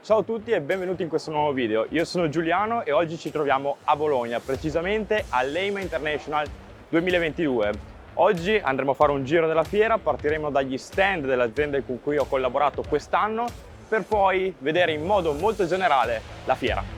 Ciao a tutti e benvenuti in questo nuovo video. Io sono Giuliano e oggi ci troviamo a Bologna, precisamente all'EIMA International 2022. Oggi andremo a fare un giro della fiera, partiremo dagli stand delle aziende con cui ho collaborato quest'anno per poi vedere in modo molto generale la fiera.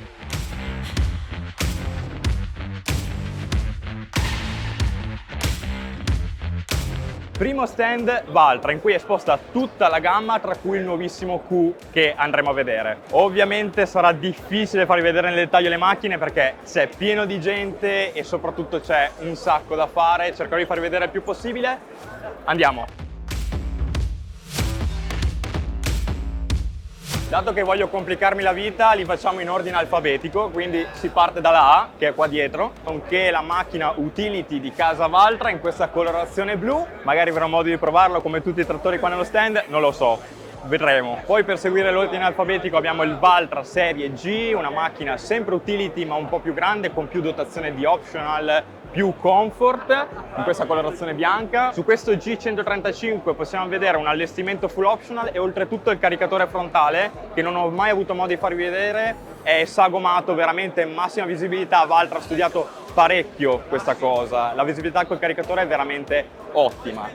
Primo stand Valtra, in cui è esposta tutta la gamma, tra cui il nuovissimo Q che andremo a vedere. Ovviamente sarà difficile farvi vedere nel dettaglio le macchine perché c'è pieno di gente e soprattutto c'è un sacco da fare. Cercherò di farvi vedere il più possibile. Andiamo! Dato che voglio complicarmi la vita, li facciamo in ordine alfabetico, quindi si parte dalla A, che è qua dietro, nonché la macchina utility di casa Valtra in questa colorazione blu. Magari avrò modo di provarlo come tutti i trattori qua nello stand, non lo so, vedremo. Poi per seguire l'ordine alfabetico abbiamo il Valtra Serie G, una macchina sempre utility ma un po' più grande, con più dotazione di optional, più comfort, in questa colorazione bianca. Su questo G135 possiamo vedere un allestimento full optional e oltretutto il caricatore frontale, che non ho mai avuto modo di farvi vedere, è sagomato, veramente massima visibilità. Valtra ha studiato parecchio questa cosa, la visibilità col caricatore è veramente ottima.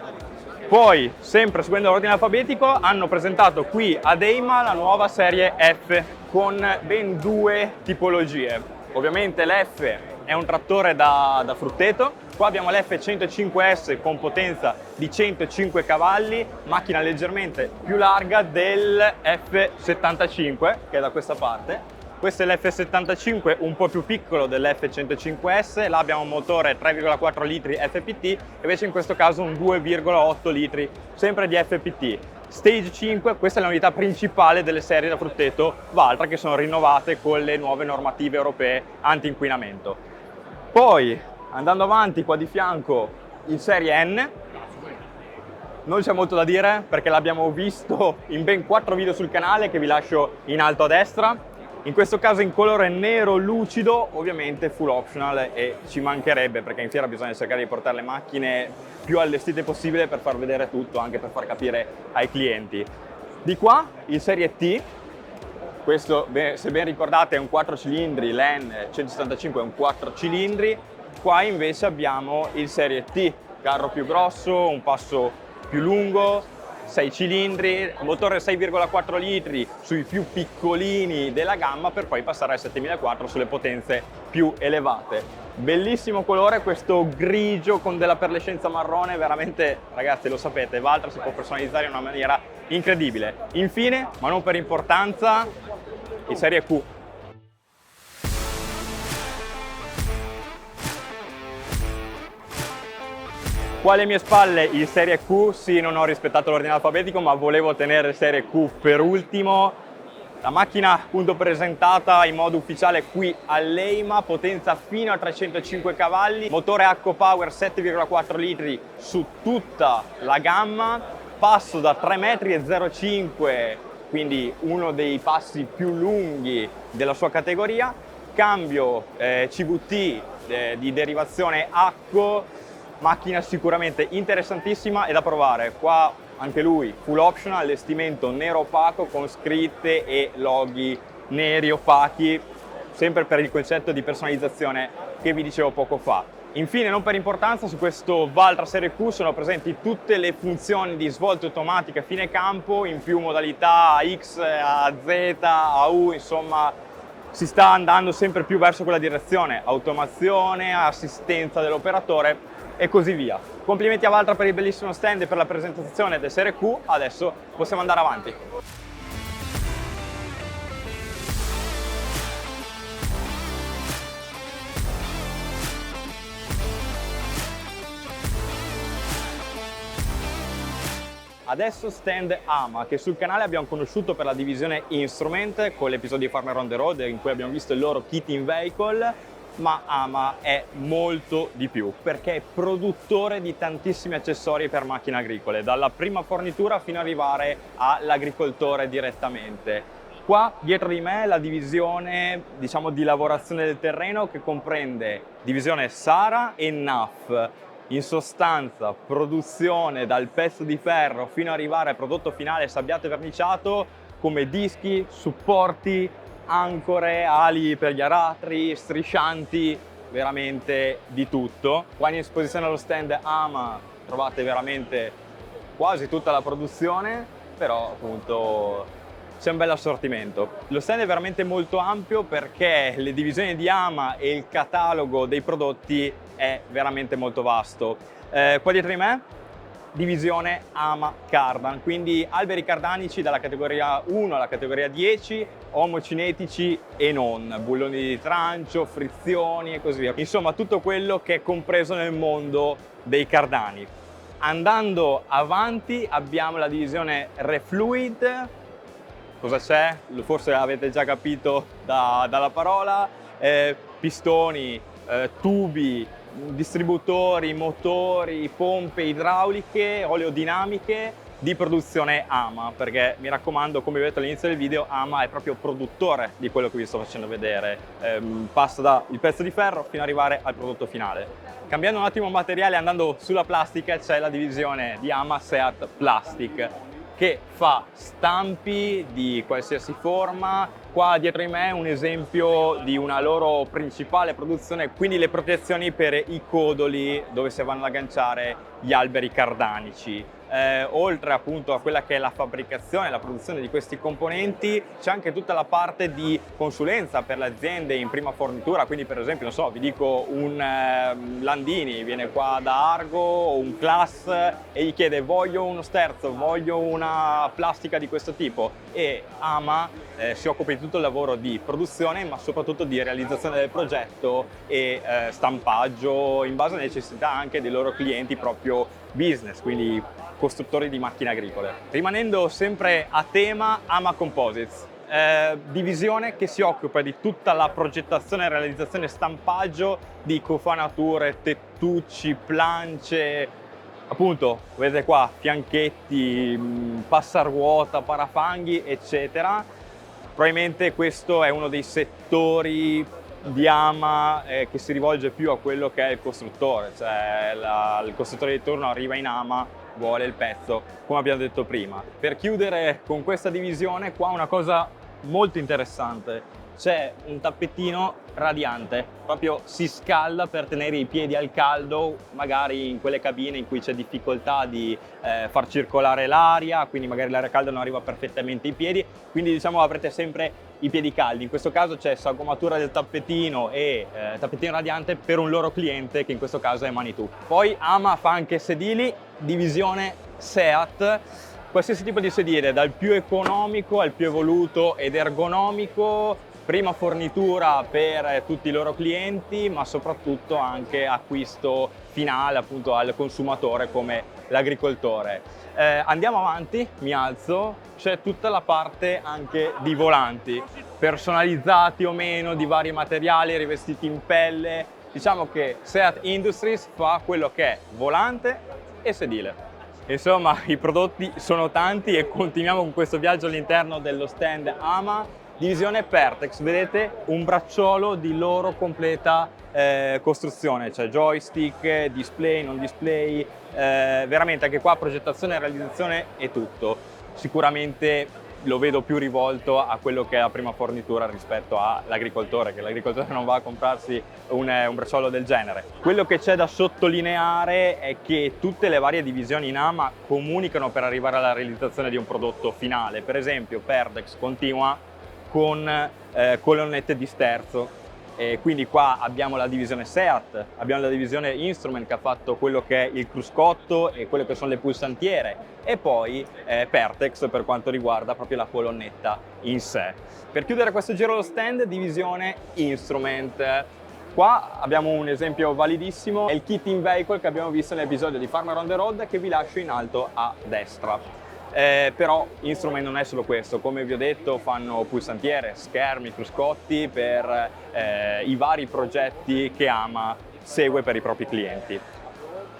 Poi, sempre seguendo l'ordine alfabetico, hanno presentato qui ad EIMA la nuova serie F con ben due tipologie. Ovviamente l'F è un trattore da frutteto. Qua abbiamo l'F105S con potenza di 105 cavalli, macchina leggermente più larga del F75 che è da questa parte. Questo è l'F75 un po' più piccolo dell'F105S, là abbiamo un motore 3,4 litri FPT, invece in questo caso un 2,8 litri sempre di FPT. Stage 5, questa è la novità principale delle serie da frutteto Valtra che sono rinnovate con le nuove normative europee anti-inquinamento. Poi, andando avanti, qua di fianco in serie N, non c'è molto da dire perché l'abbiamo visto in ben 4 video sul canale che vi lascio in alto a destra. In questo caso in colore nero lucido, ovviamente full optional e ci mancherebbe perché in fiera bisogna cercare di portare le macchine più allestite possibile per far vedere tutto, anche per far capire ai clienti. Di qua il serie T. Questo, se ben ricordate, è un 4 cilindri, l'N 175 è un 4 cilindri. Qua invece abbiamo il Serie T, carro più grosso, un passo più lungo, 6 cilindri, motore 6,4 litri sui più piccolini della gamma per poi passare al 7004 sulle potenze più elevate. Bellissimo colore, questo grigio con della perlescenza marrone, veramente ragazzi lo sapete, Valtra si può personalizzare in una maniera incredibile. Infine, ma non per importanza, il Serie Q. Qua alle mie spalle il Serie Q, sì, non ho rispettato l'ordine alfabetico, ma volevo tenere il Serie Q per ultimo. La macchina appunto presentata in modo ufficiale qui all'EIMA, potenza fino a 305 cavalli, motore H-Power 7,4 litri su tutta la gamma, passo da 3,05 m, quindi uno dei passi più lunghi della sua categoria, cambio CVT di derivazione Acco, macchina sicuramente interessantissima e da provare. Qua anche lui full optional, allestimento nero opaco con scritte e loghi neri opachi, sempre per il concetto di personalizzazione che vi dicevo poco fa. Infine, non per importanza, su questo Valtra Serie Q sono presenti tutte le funzioni di svolte automatiche a fine campo in più modalità X, A, Z, A, U, insomma si sta andando sempre più verso quella direzione, automazione, assistenza dell'operatore e così via. Complimenti a Valtra per il bellissimo stand e per la presentazione del Serie Q, adesso possiamo andare avanti. Adesso stand AMA, che sul canale abbiamo conosciuto per la divisione Instrument con l'episodio di Farmer on the Road in cui abbiamo visto il loro kit in vehicle, ma AMA è molto di più perché è produttore di tantissimi accessori per macchine agricole, dalla prima fornitura fino ad arrivare all'agricoltore direttamente. Qua dietro di me la divisione, diciamo, di lavorazione del terreno che comprende divisione Sara e NAF. In sostanza, produzione dal pezzo di ferro fino ad arrivare al prodotto finale sabbiato e verniciato come dischi, supporti, ancore, ali per gli aratri, striscianti, veramente di tutto. Qua in esposizione allo stand AMA trovate veramente quasi tutta la produzione, però appunto c'è un bel assortimento. Lo stand è veramente molto ampio perché le divisioni di AMA e il catalogo dei prodotti è veramente molto vasto. Qua dietro di me, divisione AMA Cardan, quindi alberi cardanici dalla categoria 1 alla categoria 10, omocinetici e non, bulloni di trancio, frizioni e così via. Insomma, tutto quello che è compreso nel mondo dei cardani. Andando avanti abbiamo la divisione Refluid. Cosa c'è? Forse avete già capito dalla parola. Pistoni, tubi, distributori, motori, pompe idrauliche, oleodinamiche di produzione AMA, perché mi raccomando, come vi ho detto all'inizio del video, AMA è proprio produttore di quello che vi sto facendo vedere, passa dal pezzo di ferro fino ad arrivare al prodotto finale. Cambiando un attimo materiale, andando sulla plastica, c'è la divisione di AMA Seat Plastic, che fa stampi di qualsiasi forma. Qua dietro di me è un esempio di una loro principale produzione, quindi le protezioni per i codoli dove si vanno ad agganciare gli alberi cardanici. Oltre appunto a quella che è la fabbricazione, la produzione di questi componenti, c'è anche tutta la parte di consulenza per le aziende in prima fornitura, quindi per esempio, non so, vi dico un Landini viene qua da Argo o un Class e gli chiede voglio uno sterzo, voglio una plastica di questo tipo, e AMA si occupa di tutto il lavoro di produzione, ma soprattutto di realizzazione del progetto e stampaggio in base alle necessità anche dei loro clienti proprio business, quindi costruttori di macchine agricole. Rimanendo sempre a tema, AMA Composites, divisione che si occupa di tutta la progettazione, realizzazione e stampaggio di cofanature, tettucci, plance, appunto vedete qua fianchetti, passaruota, parafanghi eccetera. Probabilmente questo è uno dei settori di AMA che si rivolge più a quello che è il costruttore, cioè il costruttore di turno arriva in AMA, vuole il pezzo, come abbiamo detto prima. Per chiudere con questa divisione, qua una cosa molto interessante, c'è un tappetino radiante, proprio si scalda per tenere i piedi al caldo, magari in quelle cabine in cui c'è difficoltà di far circolare l'aria, quindi magari l'aria calda non arriva perfettamente ai piedi, quindi diciamo avrete sempre i piedi caldi. In questo caso c'è sagommatura del tappetino e tappetino radiante per un loro cliente, che in questo caso è Manitou. Poi AMA fa anche sedili, divisione Seat, qualsiasi tipo di sedile, dal più economico al più evoluto ed ergonomico, prima fornitura per tutti i loro clienti, ma soprattutto anche acquisto finale appunto al consumatore come l'agricoltore. Andiamo avanti, mi alzo, c'è tutta la parte anche di volanti, personalizzati o meno, di vari materiali, rivestiti in pelle. Diciamo che Seat Industries fa quello che è volante e sedile. Insomma, i prodotti sono tanti e continuiamo con questo viaggio all'interno dello stand AMA. Divisione Pertex, vedete un bracciolo di loro completa costruzione, cioè joystick, display, non display, veramente anche qua progettazione, realizzazione e tutto. Sicuramente lo vedo più rivolto a quello che è la prima fornitura rispetto all'agricoltore, che l'agricoltore non va a comprarsi un bracciolo del genere. Quello che c'è da sottolineare è che tutte le varie divisioni in AMA comunicano per arrivare alla realizzazione di un prodotto finale. Per esempio Pertex continua con colonnette di sterzo. Quindi qua abbiamo la divisione Seat, abbiamo la divisione Instrument che ha fatto quello che è il cruscotto e quelle che sono le pulsantiere, e poi Pertex per quanto riguarda proprio la colonnetta in sé. Per chiudere questo giro allo stand, divisione Instrument. Qua abbiamo un esempio validissimo, è il kit in vehicle che abbiamo visto nell'episodio di Farmer on the Road, che vi lascio in alto a destra. Però Instrument non è solo questo, come vi ho detto fanno pulsantiere, schermi, cruscotti per i vari progetti che AMA segue per i propri clienti.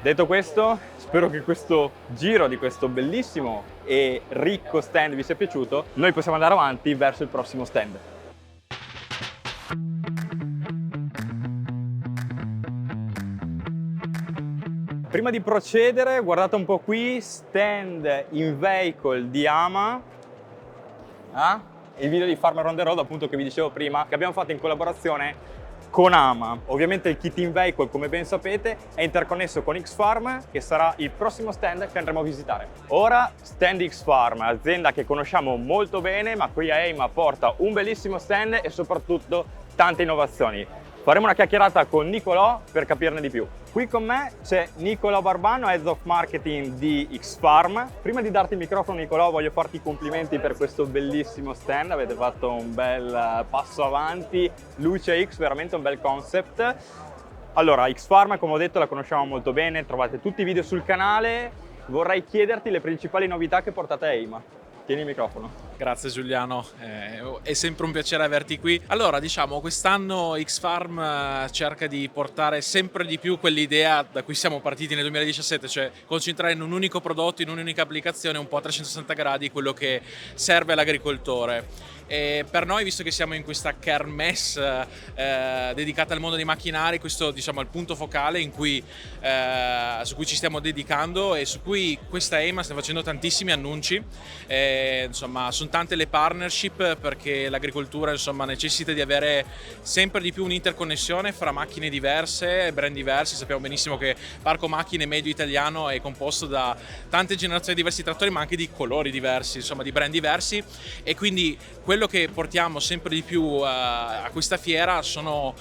Detto questo, spero che questo giro di questo bellissimo e ricco stand vi sia piaciuto. Noi possiamo andare avanti verso il prossimo stand. Prima di procedere, guardate un po' qui, stand in vehicle di AMA. il video di Farmer on the Road, appunto, che vi dicevo prima, che abbiamo fatto in collaborazione con AMA. Ovviamente il Kit in Vehicle, come ben sapete, è interconnesso con X-Farm, che sarà il prossimo stand che andremo a visitare. Ora, stand X-Farm, azienda che conosciamo molto bene, ma qui a EIMA porta un bellissimo stand e soprattutto tante innovazioni. Faremo una chiacchierata con Nicolò per capirne di più. Qui con me c'è Nicolò Barbano, Head of Marketing di X-Farm. Prima di darti il microfono, Nicolò, voglio farti i complimenti per questo bellissimo stand. Avete fatto un bel passo avanti. Luce X, veramente un bel concept. Allora, X-Farm, come ho detto, la conosciamo molto bene, trovate tutti i video sul canale. Vorrei chiederti le principali novità che portate a EIMA. Tieni il microfono. Grazie Giuliano, è sempre un piacere averti qui. Allora, diciamo, quest'anno X-Farm cerca di portare sempre di più quell'idea da cui siamo partiti nel 2017, cioè concentrare in un unico prodotto, in un'unica applicazione, un po' a 360 gradi quello che serve all'agricoltore. E per noi, visto che siamo in questa kermesse dedicata al mondo dei macchinari, questo, diciamo, è il punto focale su cui ci stiamo dedicando e su cui questa EIMA sta facendo tantissimi annunci. Insomma, sono tante le partnership, perché l'agricoltura, insomma, necessita di avere sempre di più un'interconnessione fra macchine diverse, brand diversi. Sappiamo benissimo che parco macchine medio italiano è composto da tante generazioni di diversi trattori, ma anche di colori diversi, insomma, di brand diversi, e quindi quello che portiamo sempre di più a questa fiera sono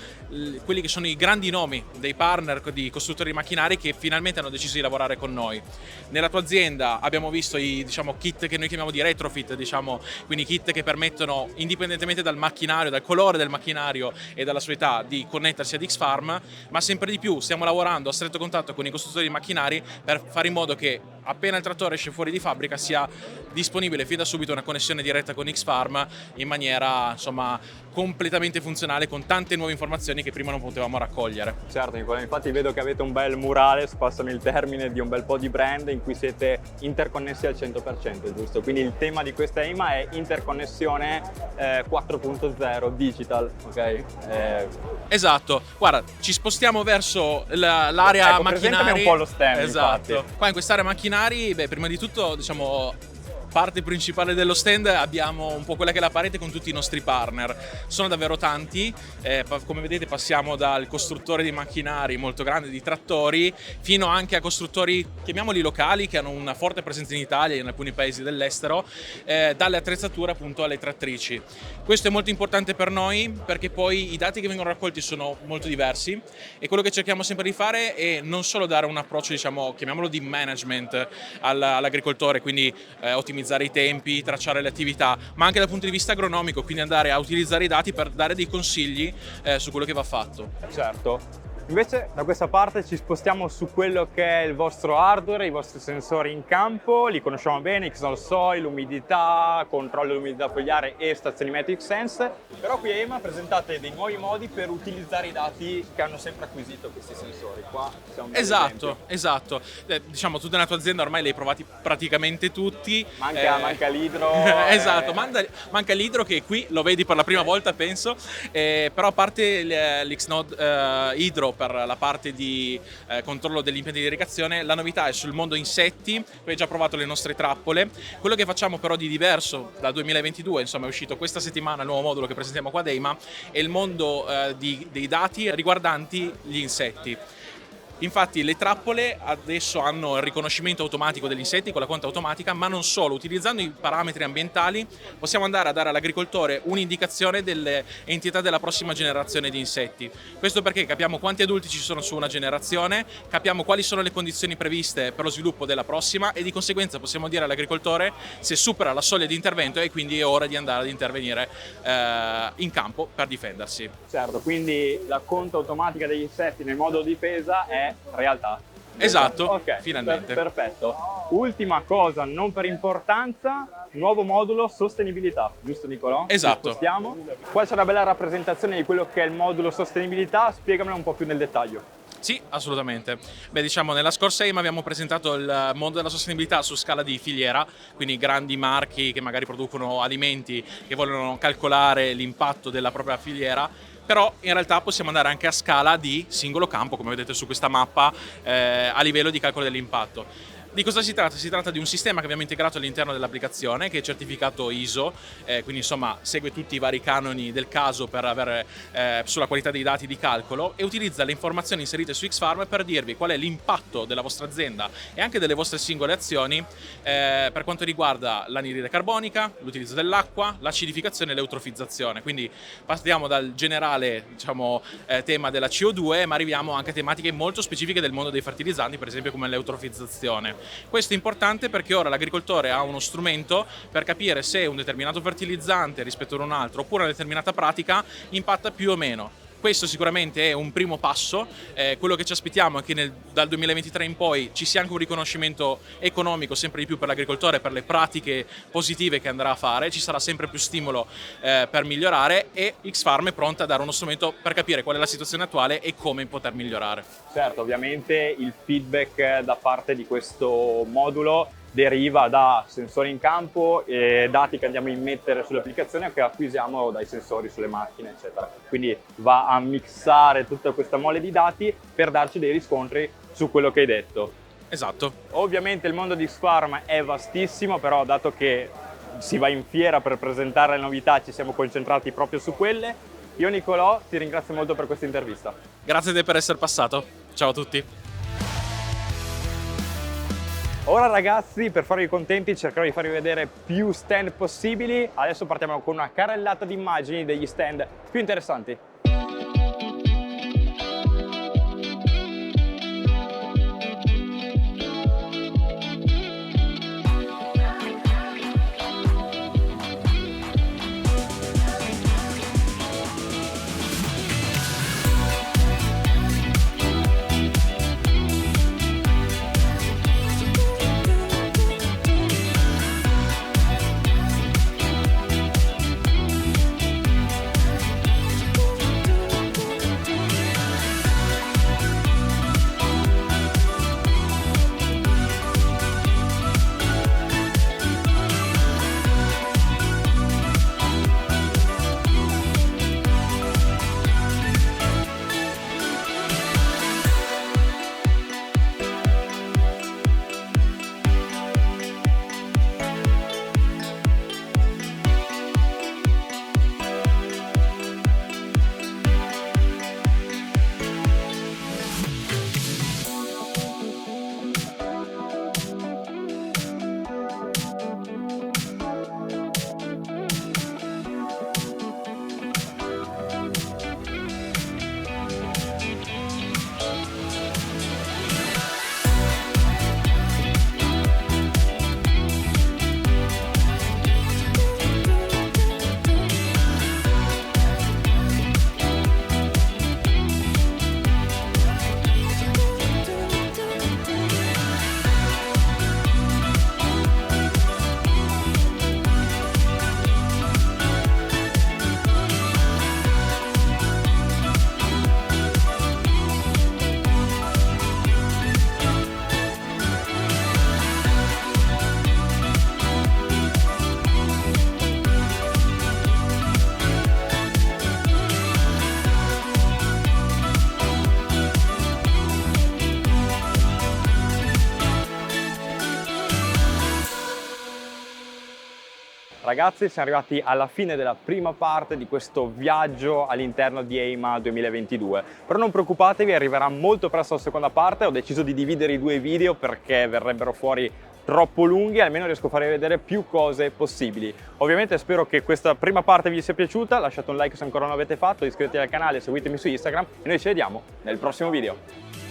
quelli che sono i grandi nomi dei partner di costruttori di macchinari che finalmente hanno deciso di lavorare con noi. Nella tua azienda abbiamo visto i, diciamo, kit che noi chiamiamo di retrofit, diciamo, quindi kit che permettono, indipendentemente dal macchinario, dal colore del macchinario e dalla sua età, di connettersi ad X-Farm, ma sempre di più stiamo lavorando a stretto contatto con i costruttori di macchinari per fare in modo che appena il trattore esce fuori di fabbrica sia disponibile fin da subito una connessione diretta con X-Farm in maniera, insomma, completamente funzionale, con tante nuove informazioni che prima non potevamo raccogliere. Certo, Nicola, infatti vedo che avete un bel murale, passami il termine, di un bel po' di brand in cui siete interconnessi al 100%, giusto? Quindi il tema di questa EIMA è interconnessione 4.0 digital, ok? Esatto, guarda, ci spostiamo verso l'area macchinari. Un po' lo stand, esatto. infatti. Qua in quest'area macchinari, prima di tutto, diciamo, parte principale dello stand abbiamo un po' quella che è la parete con tutti i nostri partner. Sono davvero tanti, come vedete passiamo dal costruttore di macchinari molto grande, di trattori, fino anche a costruttori, chiamiamoli locali, che hanno una forte presenza in Italia e in alcuni paesi dell'estero, dalle attrezzature appunto alle trattrici. Questo è molto importante per noi, perché poi i dati che vengono raccolti sono molto diversi e quello che cerchiamo sempre di fare è non solo dare un approccio, diciamo, chiamiamolo di management all'agricoltore, quindi ottimizzare i tempi, tracciare le attività, ma anche dal punto di vista agronomico, quindi andare a utilizzare i dati per dare dei consigli su quello che va fatto. Certo. Invece da questa parte ci spostiamo su quello che è il vostro hardware, i vostri sensori in campo, li conosciamo bene, Xnol Soil, umidità, controllo dell'umidità fogliare e stazioni Matrix Sense, però qui a EIMA presentate dei nuovi modi per utilizzare i dati che hanno sempre acquisito questi sensori. Qua siamo un esatto. Diciamo, tu nella tua azienda ormai li hai provati praticamente tutti. Manca l'idro. Esatto, manca l'idro, che qui lo vedi per la prima volta, penso, però a parte l'Xnode idro per la parte di controllo degli impianti di irrigazione, la novità è sul mondo insetti. Qui hai già provato le nostre trappole. Quello che facciamo però di diverso dal 2022, insomma, è uscito questa settimana il nuovo modulo che presentiamo qua ad EIMA, è il mondo dei dati riguardanti gli insetti. Infatti le trappole adesso hanno il riconoscimento automatico degli insetti con la conta automatica, ma non solo, utilizzando i parametri ambientali possiamo andare a dare all'agricoltore un'indicazione delle entità della prossima generazione di insetti. Questo perché capiamo quanti adulti ci sono su una generazione, capiamo quali sono le condizioni previste per lo sviluppo della prossima e di conseguenza possiamo dire all'agricoltore se supera la soglia di intervento e quindi è ora di andare ad intervenire in campo per difendersi. Certo, quindi la conta automatica degli insetti nel modo difesa è realtà. Esatto, ok, finalmente. Perfetto. Ultima cosa, non per importanza, nuovo modulo sostenibilità, giusto Nicolò? Esatto. Qua c'è una bella rappresentazione di quello che è il modulo sostenibilità, spiegamelo un po' più nel dettaglio. Sì, assolutamente. Diciamo, nella scorsa EIMA abbiamo presentato il mondo della sostenibilità su scala di filiera, quindi grandi marchi che magari producono alimenti che vogliono calcolare l'impatto della propria filiera, però in realtà possiamo andare anche a scala di singolo campo, come vedete su questa mappa, a livello di calcolo dell'impatto. Di cosa si tratta? Si tratta di un sistema che abbiamo integrato all'interno dell'applicazione, che è certificato ISO, quindi insomma segue tutti i vari canoni del caso per avere sulla qualità dei dati di calcolo, e utilizza le informazioni inserite su Xfarm per dirvi qual è l'impatto della vostra azienda e anche delle vostre singole azioni per quanto riguarda l'anidride carbonica, l'utilizzo dell'acqua, l'acidificazione e l'eutrofizzazione. Quindi partiamo dal generale, diciamo, tema della CO2, ma arriviamo anche a tematiche molto specifiche del mondo dei fertilizzanti, per esempio come l'eutrofizzazione. Questo è importante perché ora l'agricoltore ha uno strumento per capire se un determinato fertilizzante rispetto ad un altro, oppure una determinata pratica, impatta più o meno. Questo sicuramente è un primo passo, quello che ci aspettiamo è che dal 2023 in poi ci sia anche un riconoscimento economico sempre di più per l'agricoltore, per le pratiche positive che andrà a fare, ci sarà sempre più stimolo per migliorare, e Xfarm è pronta a dare uno strumento per capire qual è la situazione attuale e come poter migliorare. Certo, ovviamente il feedback da parte di questo modulo deriva da sensori in campo e dati che andiamo a immettere sull'applicazione che acquisiamo dai sensori sulle macchine, eccetera. Quindi va a mixare tutta questa mole di dati per darci dei riscontri su quello che hai detto. Esatto. Ovviamente il mondo di Xfarm è vastissimo, però dato che si va in fiera per presentare le novità, ci siamo concentrati proprio su quelle. Io, Nicolò, ti ringrazio molto per questa intervista. Grazie a te per essere passato. Ciao a tutti. Ora ragazzi, per farvi contenti cercherò di farvi vedere più stand possibili. Adesso partiamo con una carrellata di immagini degli stand più interessanti. Ragazzi, siamo arrivati alla fine della prima parte di questo viaggio all'interno di EIMA 2022. Però non preoccupatevi, arriverà molto presto la seconda parte. Ho deciso di dividere i due video perché verrebbero fuori troppo lunghi, almeno riesco a farvi vedere più cose possibili. Ovviamente spero che questa prima parte vi sia piaciuta, lasciate un like se ancora non l'avete fatto, iscrivetevi al canale, seguitemi su Instagram e noi ci vediamo nel prossimo video.